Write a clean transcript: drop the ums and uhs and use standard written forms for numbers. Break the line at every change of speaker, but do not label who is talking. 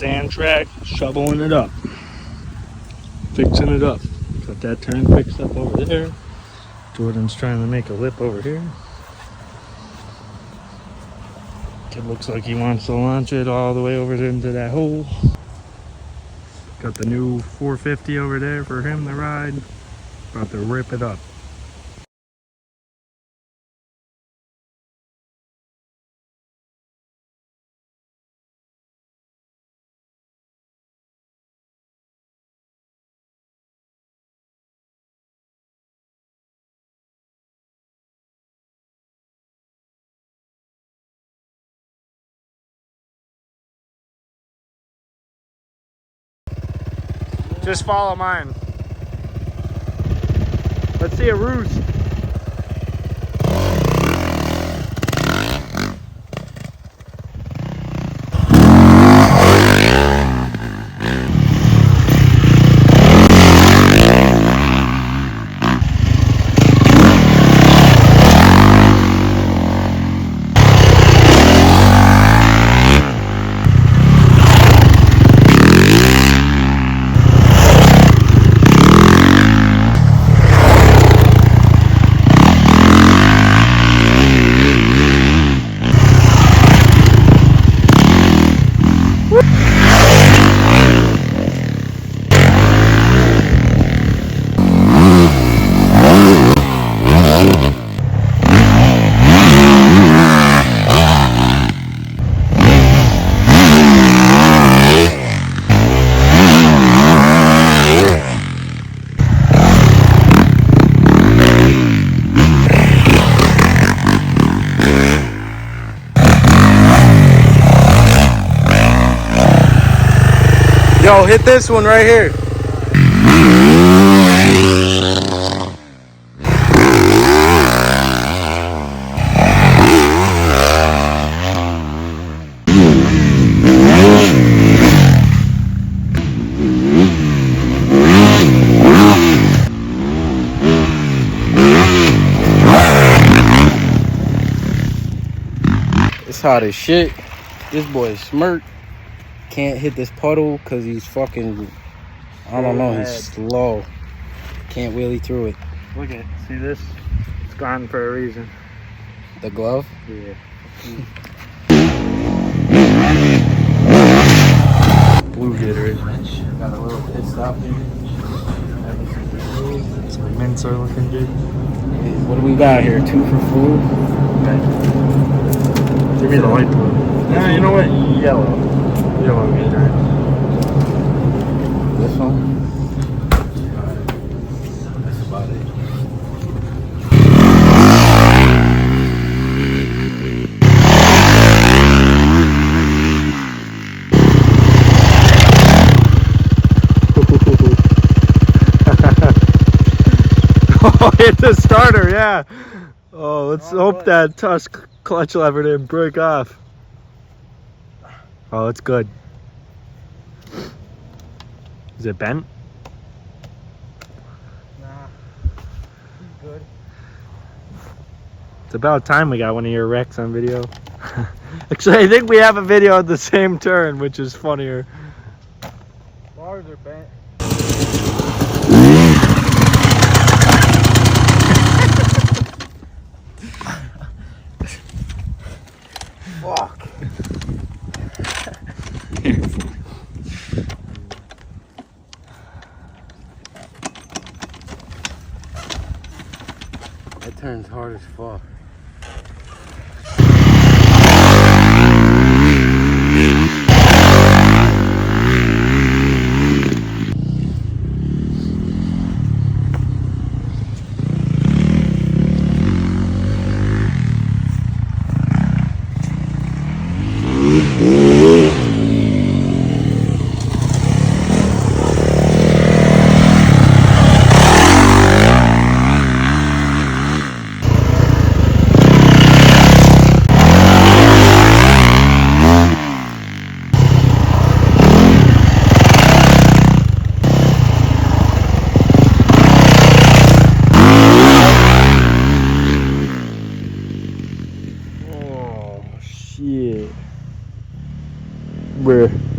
sand track, shoveling it up, fixing it up. Got that turn fixed up over there. Jordan's trying to make a lip over here. It looks like he wants to launch it all the way over into that hole. Got the new 450 over there for him to ride. About to rip it up. Just follow mine. Let's see a roost. Yo, hit this one right here. It's hot as shit. This boy is smirked. Can't hit this puddle because he's fucking, I don't know, he's slow. Can't wheelie through it.
Look at it. See this? It's gone for a reason.
The glove?
Yeah.
Blue hitter.
Got a little pit stop here.
Some mints are looking good.
What do we got here? 2 for food?
Okay. Give me the light blue.
Nah, you know what? Yellow.
Yellow hitter.
This one? That's about it.
Oh, hit the starter, yeah. Oh, let's hope that Tusk clutch lever didn't break off. Oh, it's good. Is it bent?
Nah. Good.
It's about time we got one of your wrecks on video. Actually, I think we have a video at the same turn, which is funnier.
Bars are bent.
Fuck. That turns hard as fuck.
Bruh.